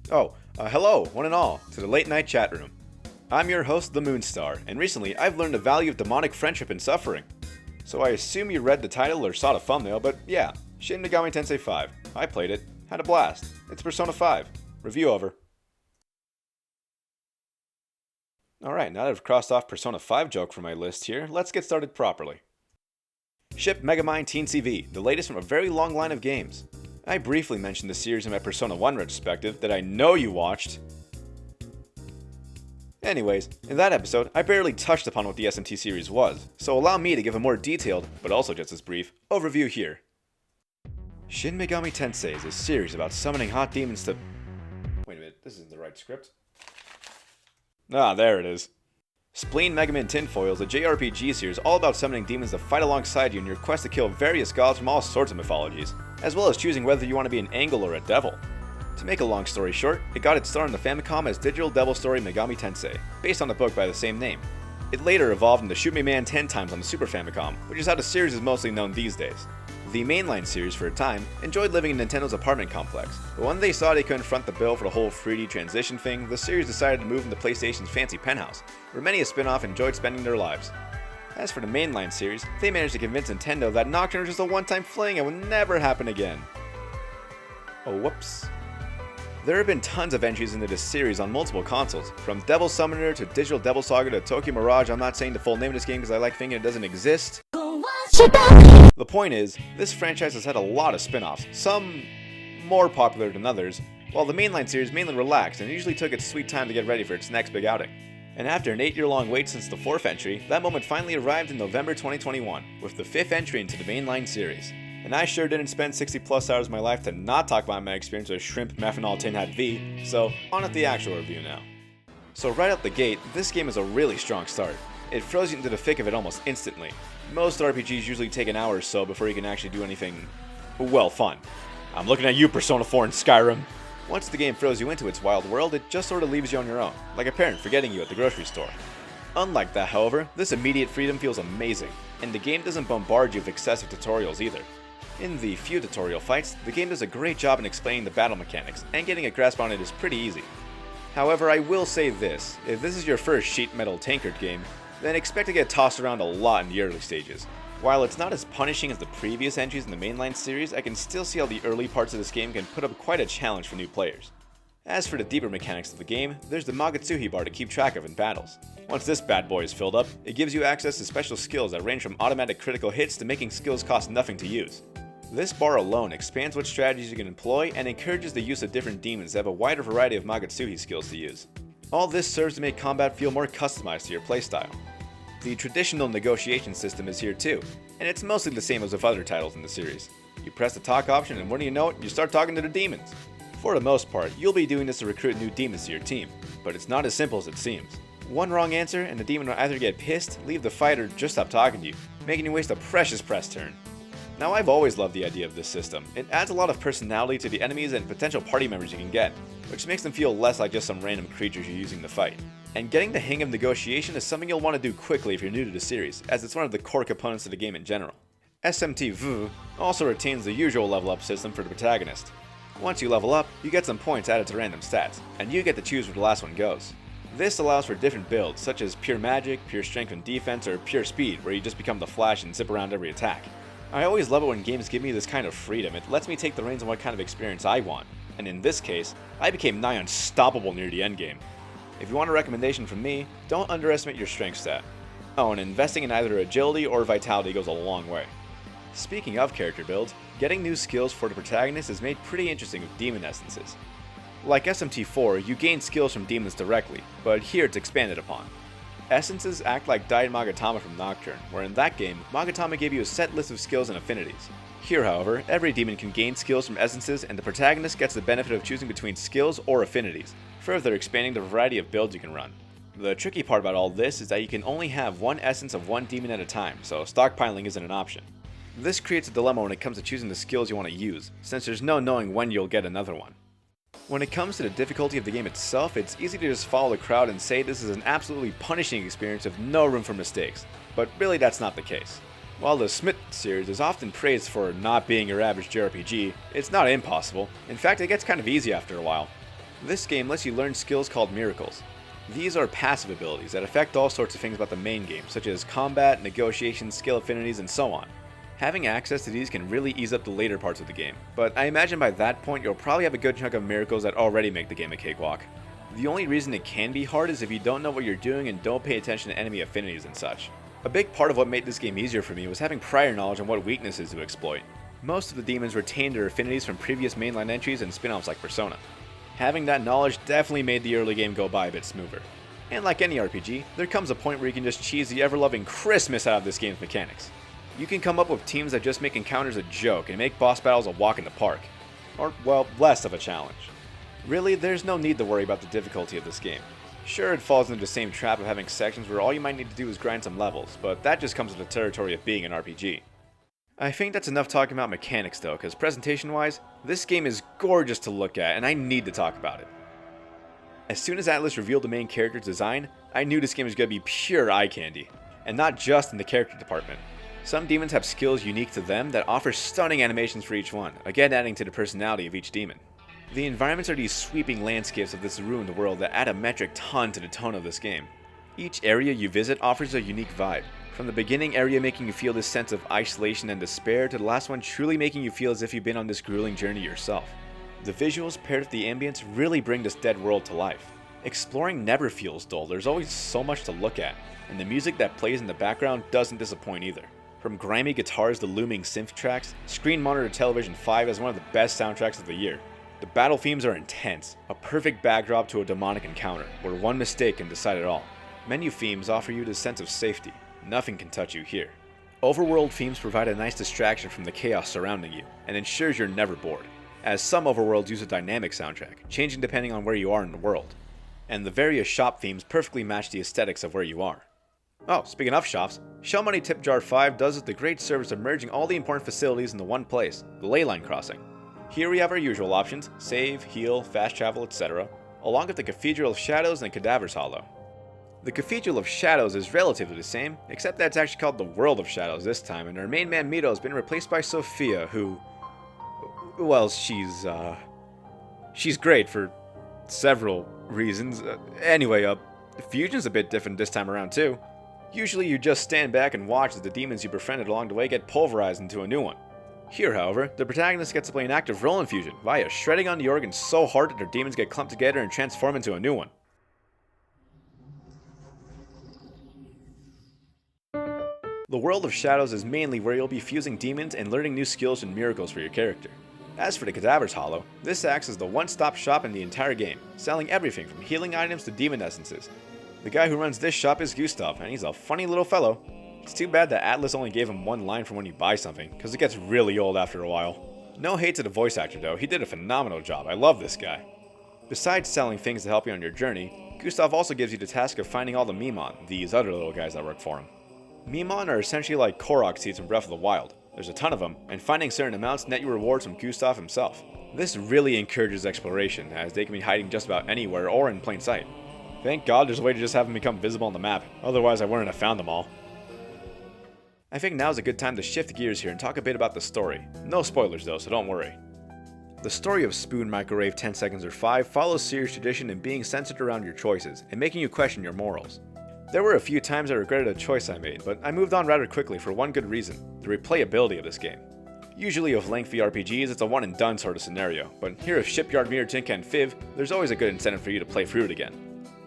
Hello, one and all, to the late night chat room. I'm your host, the Moonstar, and recently I've learned the value of demonic friendship and suffering. So I assume you read the title or saw the thumbnail, but yeah, Shin Megoomy Tensay 5. I played it, had a blast. It's Persona 5. Review over. Alright, now that I've crossed off Persona 5 joke from my list here, let's get started properly. Ship Megami Tensay, the latest from a very long line of games. I briefly mentioned the series in my Persona 1 retrospective that I know you watched. Anyways, in that episode, I barely touched upon what the SMT series was, so allow me to give a more detailed, but also just as brief, overview here. Shin Megoomy Tensay is a series about summoning hot demons to... Wait a minute, this isn't the right script. Ah, there it is. Spleen Megami and Tinfoil is a JRPG series all about summoning demons to fight alongside you in your quest to kill various gods from all sorts of mythologies, as well as choosing whether you want to be an angel or a devil. To make a long story short, it got its start on the Famicom as Digital Devil Story Megami Tensei, based on the book by the same name. It later evolved into Shoot Me Man 10 times on the Super Famicom, which is how the series is mostly known these days. The mainline series, for a time, enjoyed living in Nintendo's apartment complex, but when they saw they couldn't front the bill for the whole 3D transition thing, the series decided to move into PlayStation's fancy penthouse, where many a spin-off enjoyed spending their lives. As for the mainline series, they managed to convince Nintendo that Nocturne was just a one-time fling and would never happen again. Oh, whoops. There have been tons of entries into this series on multiple consoles, from Devil Summoner to Digital Devil Saga to Tokyo Mirage. I'm not saying the full name of this game because I like thinking it doesn't exist. The point is, this franchise has had a lot of spin-offs, some more popular than others, while the mainline series mainly relaxed and usually took its sweet time to get ready for its next big outing. And after an 8-year-long wait since the 4th entry, that moment finally arrived in November 2021, with the 5th entry into the mainline series. And I sure didn't spend 60 plus hours of my life to not talk about my experience with Shrimp Methanol Tin Hat V, so on at the actual review now. So right out the gate, this game is a really strong start. It throws you into the thick of it almost instantly. Most RPGs usually take an hour or so before you can actually do anything, well, fun. I'm looking at you, Persona 4 and Skyrim. Once the game throws you into its wild world, it just sort of leaves you on your own, like a parent forgetting you at the grocery store. Unlike that, however, this immediate freedom feels amazing, and the game doesn't bombard you with excessive tutorials either. In the few tutorial fights, the game does a great job in explaining the battle mechanics, and getting a grasp on it is pretty easy. However, I will say this, if this is your first sheet metal tankard game, then expect to get tossed around a lot in the early stages. While it's not as punishing as the previous entries in the mainline series, I can still see how the early parts of this game can put up quite a challenge for new players. As for the deeper mechanics of the game, there's the Magatsuhi bar to keep track of in battles. Once this bad boy is filled up, it gives you access to special skills that range from automatic critical hits to making skills cost nothing to use. This bar alone expands what strategies you can employ and encourages the use of different demons that have a wider variety of Magatsuhi skills to use. All this serves to make combat feel more customized to your playstyle. The traditional negotiation system is here too, and it's mostly the same as with other titles in the series. You press the talk option and when you know it, you start talking to the demons. For the most part, you'll be doing this to recruit new demons to your team, but it's not as simple as it seems. One wrong answer and the demon will either get pissed, leave the fight, or just stop talking to you, making you waste a precious press turn. Now, I've always loved the idea of this system. It adds a lot of personality to the enemies and potential party members you can get, which makes them feel less like just some random creatures you're using to fight. And getting the hang of negotiation is something you'll want to do quickly if you're new to the series, as it's one of the core components of the game in general. SMT also retains the usual level up system for the protagonist. Once you level up, you get some points added to random stats, and you get to choose where the last one goes. This allows for different builds, such as pure magic, pure strength and defense, or pure speed, where you just become the Flash and zip around every attack. I always love it when games give me this kind of freedom. It lets me take the reins on what kind of experience I want, and in this case, I became nigh unstoppable near the endgame. If you want a recommendation from me, don't underestimate your strength stat. Oh, and investing in either agility or vitality goes a long way. Speaking of character builds, getting new skills for the protagonist is made pretty interesting with demon essences. Like SMT4, you gain skills from demons directly, but here it's expanded upon. Essences act like Died Magatama from Nocturne, where in that game, Magatama gave you a set list of skills and affinities. Here, however, every demon can gain skills from essences and the protagonist gets the benefit of choosing between skills or affinities, further expanding the variety of builds you can run. The tricky part about all this is that you can only have one essence of one demon at a time, so stockpiling isn't an option. This creates a dilemma when it comes to choosing the skills you want to use, since there's no knowing when you'll get another one. When it comes to the difficulty of the game itself, it's easy to just follow the crowd and say this is an absolutely punishing experience with no room for mistakes, but really that's not the case. While the Smith series is often praised for not being your average JRPG, it's not impossible. In fact, it gets kind of easy after a while. This game lets you learn skills called miracles. These are passive abilities that affect all sorts of things about the main game, such as combat, negotiation, skill affinities, and so on. Having access to these can really ease up the later parts of the game, but I imagine by that point you'll probably have a good chunk of miracles that already make the game a cakewalk. The only reason it can be hard is if you don't know what you're doing and don't pay attention to enemy affinities and such. A big part of what made this game easier for me was having prior knowledge on what weaknesses to exploit. Most of the demons retained their affinities from previous mainline entries and spin-offs like Persona. Having that knowledge definitely made the early game go by a bit smoother. And like any RPG, there comes a point where you can just cheese the ever-loving Christmas out of this game's mechanics. You can come up with teams that just make encounters a joke and make boss battles a walk in the park. Or, well, less of a challenge. Really, there's no need to worry about the difficulty of this game. Sure, it falls into the same trap of having sections where all you might need to do is grind some levels, but that just comes with the territory of being an RPG. I think that's enough talking about mechanics though, because presentation-wise, this game is gorgeous to look at and I need to talk about it. As soon as Atlus revealed the main character's design, I knew this game was going to be pure eye candy. And not just in the character department. Some demons have skills unique to them that offer stunning animations for each one, again adding to the personality of each demon. The environments are these sweeping landscapes of this ruined world that add a metric ton to the tone of this game. Each area you visit offers a unique vibe, from the beginning area making you feel this sense of isolation and despair to the last one truly making you feel as if you've been on this grueling journey yourself. The visuals paired with the ambience really bring this dead world to life. Exploring never feels dull, there's always so much to look at, and the music that plays in the background doesn't disappoint either. From grimy guitars to looming synth tracks, Screen Monitor Television 5 has one of the best soundtracks of the year. The battle themes are intense, a perfect backdrop to a demonic encounter, where one mistake can decide it all. Menu themes offer you this sense of safety. Nothing can touch you here. Overworld themes provide a nice distraction from the chaos surrounding you, and ensures you're never bored, as some overworlds use a dynamic soundtrack, changing depending on where you are in the world. And the various shop themes perfectly match the aesthetics of where you are. Oh, speaking of shops, Shell Money Tip Jar 5 does us the great service of merging all the important facilities into one place, the Leyline Crossing. Here we have our usual options, save, heal, fast travel, etc., along with the Cathedral of Shadows and Cadaver's Hollow. The Cathedral of Shadows is relatively the same, except that it's actually called the World of Shadows this time, and our main man Mito has been replaced by Sophia, who... well, she's great for several reasons. Anyway, Fusion's a bit different this time around too. Usually you just stand back and watch as the demons you befriended along the way get pulverized into a new one. Here, however, the protagonist gets to play an active role in Fusion, via shredding on the organ so hard that their demons get clumped together and transform into a new one. The World of Shadows is mainly where you'll be fusing demons and learning new skills and miracles for your character. As for the Cadaver's Hollow, this acts as the one-stop shop in the entire game, selling everything from healing items to demon essences. The guy who runs this shop is Gustav, and he's a funny little fellow. It's too bad that Atlus only gave him one line for when you buy something, because it gets really old after a while. No hate to the voice actor though, he did a phenomenal job, I love this guy. Besides selling things to help you on your journey, Gustav also gives you the task of finding all the Mimon, these other little guys that work for him. Mimon are essentially like Korok seeds from Breath of the Wild. There's a ton of them, and finding certain amounts net you rewards from Gustav himself. This really encourages exploration, as they can be hiding just about anywhere or in plain sight. Thank God there's a way to just have them become visible on the map, otherwise I wouldn't have found them all. I think now's a good time to shift gears here and talk a bit about the story. No spoilers though, so don't worry. The story of Spoon Microwave 10 Seconds or 5 follows series tradition in being centered around your choices, and making you question your morals. There were a few times I regretted a choice I made, but I moved on rather quickly for one good reason, the replayability of this game. Usually with lengthy RPGs, it's a one and done sort of scenario, but here with Shipyard Mirror Tinka and Fiv, there's always a good incentive for you to play through it again.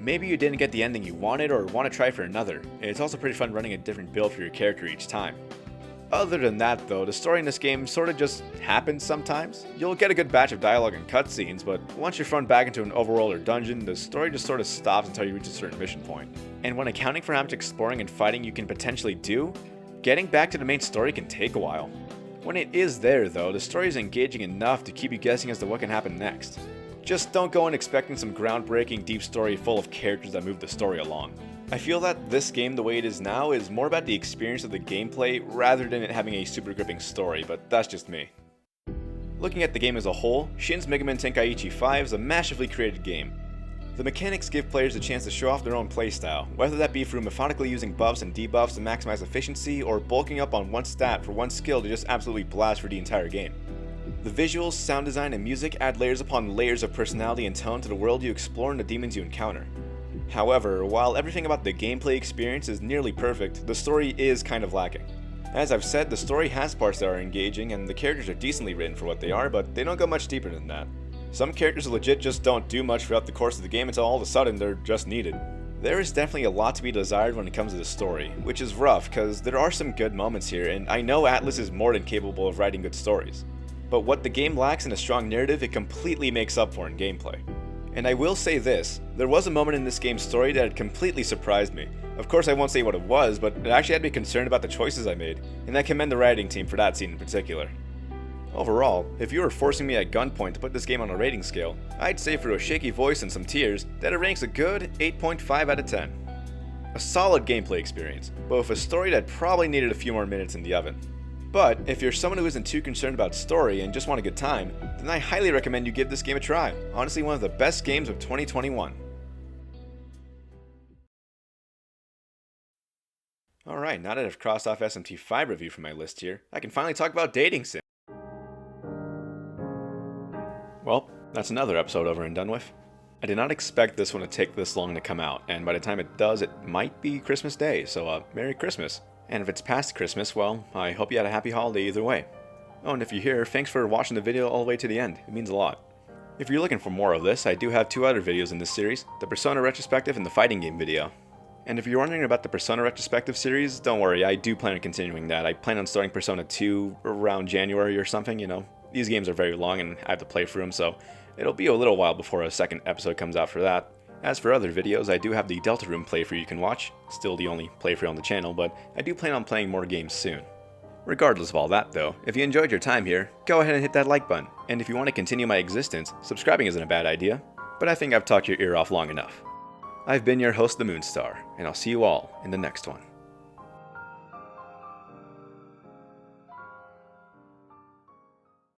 Maybe you didn't get the ending you wanted or want to try for another, and it's also pretty fun running a different build for your character each time. Other than that though, the story in this game sorta just happens sometimes. You'll get a good batch of dialogue and cutscenes, but once you're thrown back into an overworld or dungeon, the story just sorta stops until you reach a certain mission point. And when accounting for how much exploring and fighting you can potentially do, getting back to the main story can take a while. When it is there though, the story is engaging enough to keep you guessing as to what can happen next. Just don't go in expecting some groundbreaking deep story full of characters that move the story along. I feel that this game, the way it is now, is more about the experience of the gameplay rather than it having a super gripping story, but that's just me. Looking at the game as a whole, Shin's Megami Tensei 5 is a massively created game. The mechanics give players a chance to show off their own playstyle, whether that be through methodically using buffs and debuffs to maximize efficiency, or bulking up on one stat for one skill to just absolutely blast for the entire game. The visuals, sound design, and music add layers upon layers of personality and tone to the world you explore and the demons you encounter. However, while everything about the gameplay experience is nearly perfect, the story is kind of lacking. As I've said, the story has parts that are engaging and the characters are decently written for what they are, but they don't go much deeper than that. Some characters legit just don't do much throughout the course of the game until all of a sudden they're just needed. There is definitely a lot to be desired when it comes to the story, which is rough because there are some good moments here, and I know Atlus is more than capable of writing good stories. But what the game lacks in a strong narrative, it completely makes up for in gameplay. And I will say this, there was a moment in this game's story that had completely surprised me. Of course I won't say what it was, but it actually had me concerned about the choices I made, and I commend the writing team for that scene in particular. Overall, if you were forcing me at gunpoint to put this game on a rating scale, I'd say through a shaky voice and some tears that it ranks a good 8.5 out of 10. A solid gameplay experience, but with a story that probably needed a few more minutes in the oven. But if you're someone who isn't too concerned about story and just want a good time, then I highly recommend you give this game a try. Honestly, one of the best games of 2021. Alright, now that I've crossed off SMT5 review from my list here, I can finally talk about dating sim. Well, that's another episode over and done with. I did not expect this one to take this long to come out, and by the time it does, it might be Christmas Day, so Merry Christmas. And if it's past Christmas, well, I hope you had a happy holiday either way. Oh, and if you're here, thanks for watching the video all the way to the end. It means a lot. If you're looking for more of this, I do have two other videos in this series, the Persona Retrospective and the Fighting Game video. And if you're wondering about the Persona Retrospective series, don't worry, I do plan on continuing that. I plan on starting Persona 2 around January or something, you know. These games are very long and I have to play through them, so it'll be a little while before a second episode comes out for that. As for other videos, I do have the Delta Room playthrough you can watch, still the only playthrough on the channel, but I do plan on playing more games soon. Regardless of all that though, if you enjoyed your time here, go ahead and hit that like button, and if you want to continue my existence, subscribing isn't a bad idea, but I think I've talked your ear off long enough. I've been your host, the Moonstar, and I'll see you all in the next one.